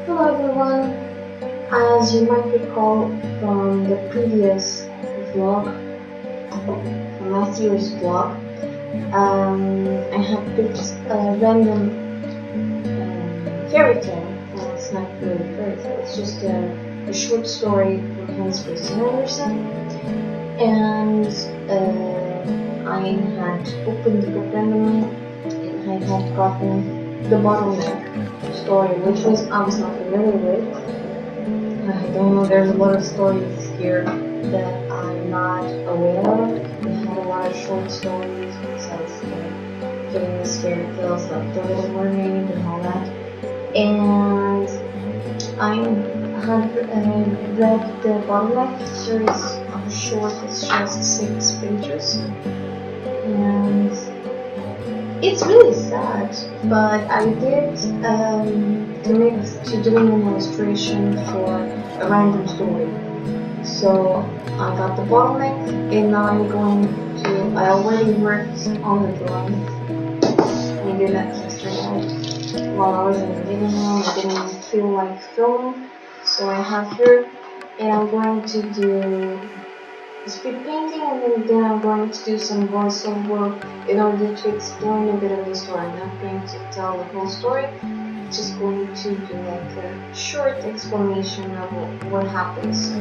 Hello everyone. As you might recall from the previous vlog, from last year's vlog, I had picked a random fairy tale. Well, it's not really a fairy tale, it's just a short story from Andersen. And I had opened the book randomly and I had gotten the bottleneck story, which I was not familiar with. I don't know, there's a lot of stories here that I'm not aware of. We had a lot of short stories besides famous fairy tales like The Little Mermaid and all that. And I had read the bottleneck. The series is short, it's just 6 pages. And it's really sad, but I did commit to doing an illustration for a random story. So I got the bottleneck, and now I'm going to. I already worked on the drawing. I did that yesterday while I was in the living room. I didn't feel like filming, so I have here, and I'm going to do speed painting, and then I'm going to do some voiceover in order to explain a bit of the story. I'm not going to tell the whole story, I'm just going to do like a short explanation of what happens,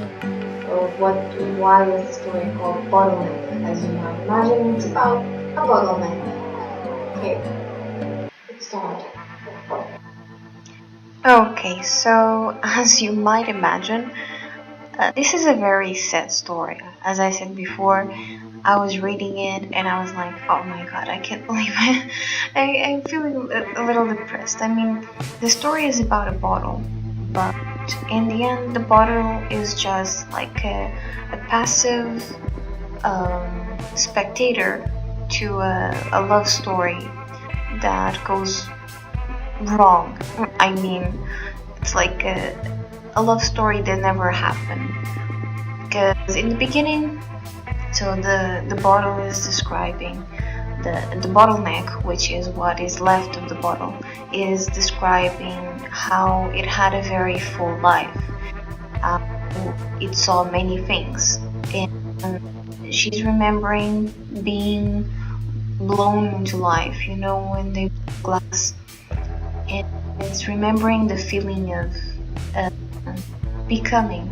or why is the story called Bottleneck. As you might imagine, it's about a bottleneck. Okay, let's start. Okay, so as you might imagine, this is a very sad story. As I said before, I was reading it and I was like, oh my god, I can't believe it. I'm feeling a little depressed. I mean, the story is about a bottle, but in the end, the bottle is just like a passive spectator to a love story that goes wrong. I mean, it's like a love story that never happened, because in the beginning, so the bottle is describing the bottleneck, which is what is left of the bottle, is describing how it had a very full life. It saw many things, and she's remembering being blown into life, you know, when they glass, and it's remembering the feeling of becoming,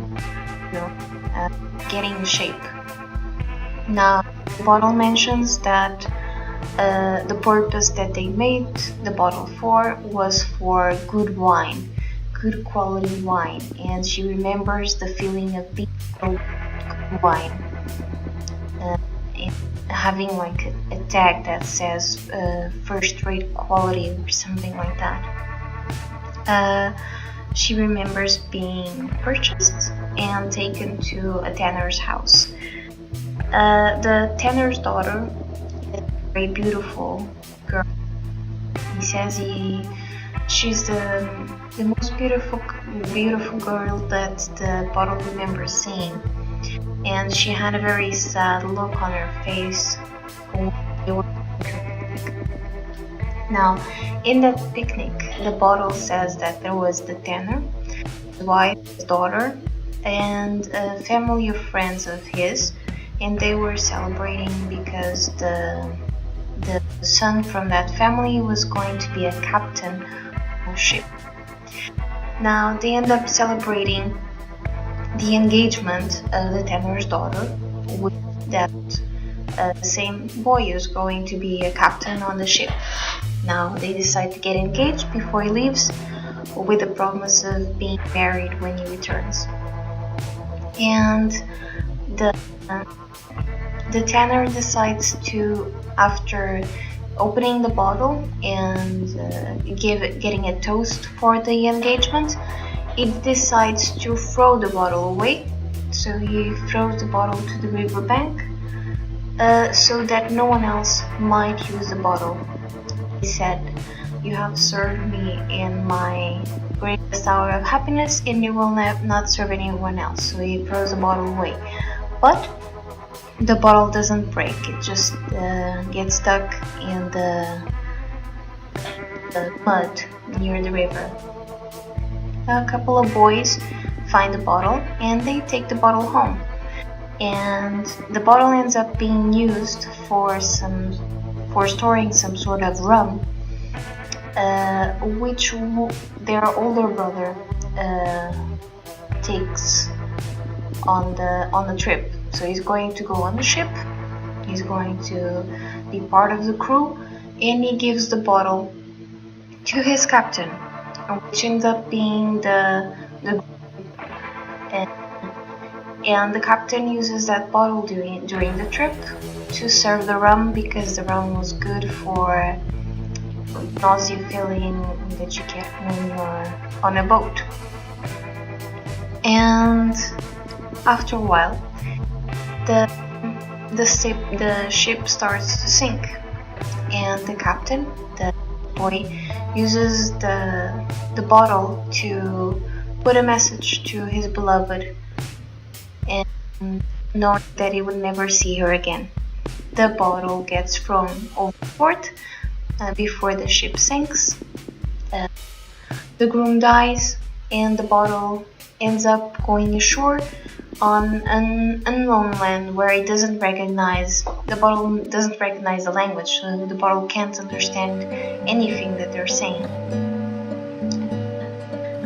you know, getting shape. Now, the bottle mentions that the purpose that they made the bottle for was for good wine, good quality wine, and she remembers the feeling of being good wine, and having like a tag that says first-rate quality or something like that. She remembers being purchased and taken to a tanner's house. The tanner's daughter is a very beautiful girl. He says she's the most beautiful girl that the bottle remembers seeing, and she had a very sad look on her face. Now, in that picnic, the bottle says that there was the tanner, his wife, his daughter, and a family of friends of his, and they were celebrating because the son from that family was going to be a captain on a ship. Now, they end up celebrating the engagement of the tanner's daughter with that the same boy is going to be a captain on the ship. Now they decide to get engaged before he leaves, with the promise of being married when he returns. And the tanner decides to, after opening the bottle and getting a toast for the engagement, he decides to throw the bottle away. So he throws the bottle to the riverbank so that no one else might use the bottle. He said, "You have served me in my greatest hour of happiness, and you will not serve anyone else." So he throws the bottle away. But the bottle doesn't break, it just gets stuck in the mud near the river. a couple of boys find the bottle and they take the bottle home. And the bottle ends up being used for storing some sort of rum, which their older brother takes on the trip. So he's going to go on the ship, he's going to be part of the crew, and he gives the bottle to his captain, which ends up being the and the captain uses that bottle during the trip to serve the rum, because the rum was good for nausea feeling that you get when you're on a boat. And after a while, the ship starts to sink, and the captain, the boy, uses the bottle to put a message to his beloved, and knowing that he would never see her again. The bottle gets thrown overboard before the ship sinks. The groom dies, and the bottle ends up going ashore on an unknown land where it doesn't recognize the language, so the bottle can't understand anything that they're saying.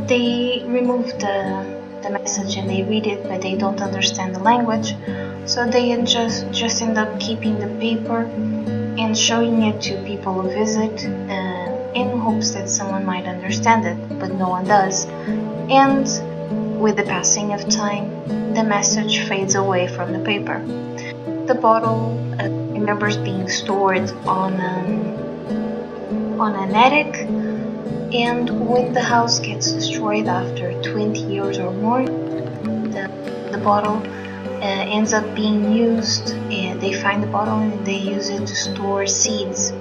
They remove the message and they read it, but they don't understand the language, so they just end up keeping the paper and showing it to people who visit in hopes that someone might understand it, but no one does. And with the passing of time, the message fades away from the paper. The bottle remembers being stored on an attic, and when the house gets destroyed after 20 years or more, the bottle ends up being used. They find the bottle and they use it to store seeds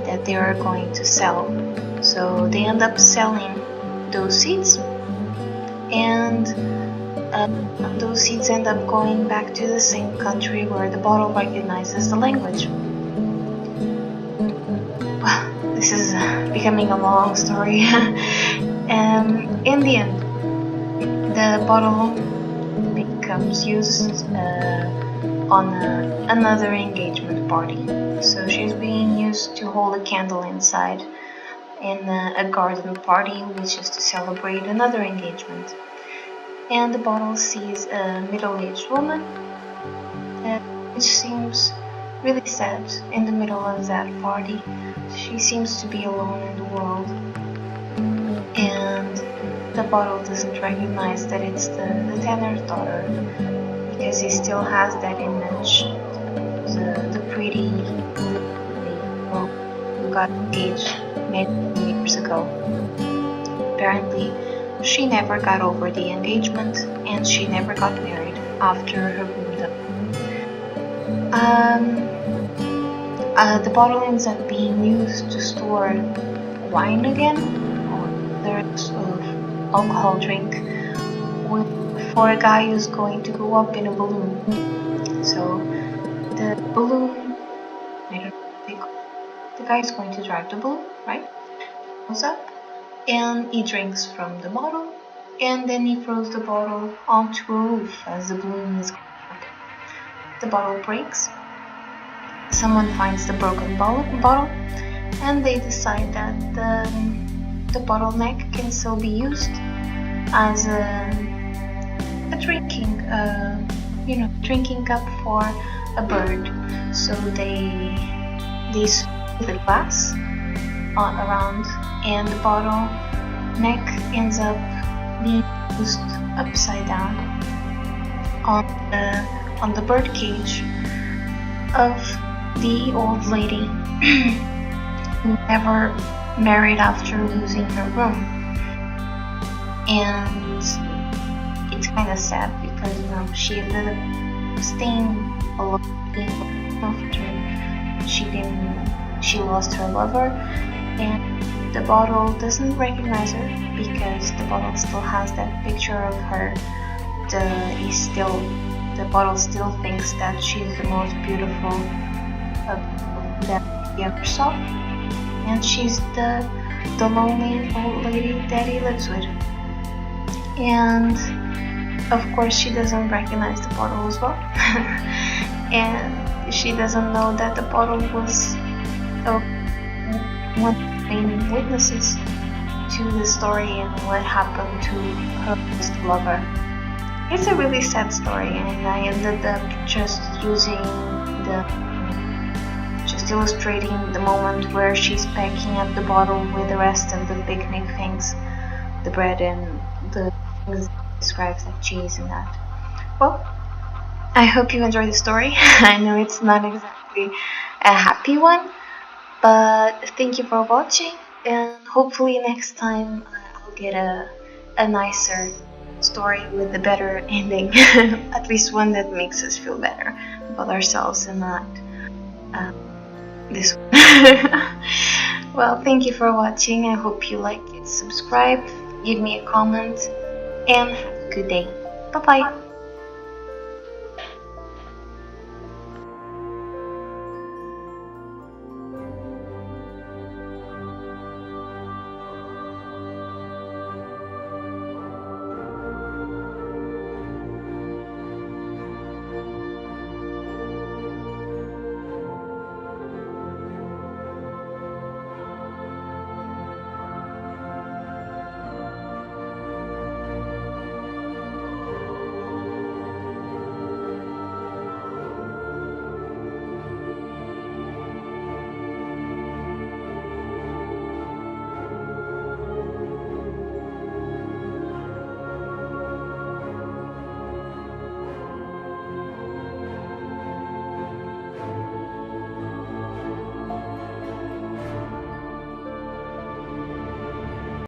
that they are going to sell. So they end up selling those seeds, and those seeds end up going back to the same country where the bottle recognizes the language. Well, this is becoming a long story. In the end, the bottle becomes used on another engagement party. So she's being used to hold a candle inside in a garden party, which is to celebrate another engagement. And the bottle sees a middle-aged woman, which seems really sad in the middle of that party. She seems to be alone in the world, and the bottle doesn't recognize that it's the tanner's daughter, because he still has that image, the pretty girl who got engaged many years ago. Apparently, she never got over the engagement, and she never got married after her groom died. The bottle ends up being used to store wine again, or other sort of alcohol drink, for a guy who's going to go up in a balloon. So the balloon, I don't know what they call it. The guy is going to drive the balloon, right? Goes up, and he drinks from the bottle, and then he throws the bottle onto a roof as the balloon is going up. The bottle breaks. Someone finds the broken bottle, and they decide that the bottleneck can still be used as a drinking cup for a bird. So they swing the glass around, and the bottle neck ends up being used upside down on the bird cage of the old lady who never married after losing her groom. And it's kind of sad because she ended up staying alone after she lost her lover, and the bottle doesn't recognize her because the bottle still has that picture of her. The bottle still thinks that she's the most beautiful that he ever saw, and she's the lonely old lady that he lives with. and of course she doesn't recognize the bottle as well. And she doesn't know that the bottle was one of the main witnesses to the story and what happened to her first lover. It's a really sad story, and I ended up just illustrating the moment where she's packing up the bottle with the rest of the picnic things, the bread and the things that describes like cheese and that. Well, I hope you enjoyed the story. I know it's not exactly a happy one, but thank you for watching, and hopefully next time I'll get a nicer story with a better ending. At least one that makes us feel better about ourselves and not this one. Well, thank you for watching. I hope you like it. Subscribe, give me a comment, and have a good day. Bye bye.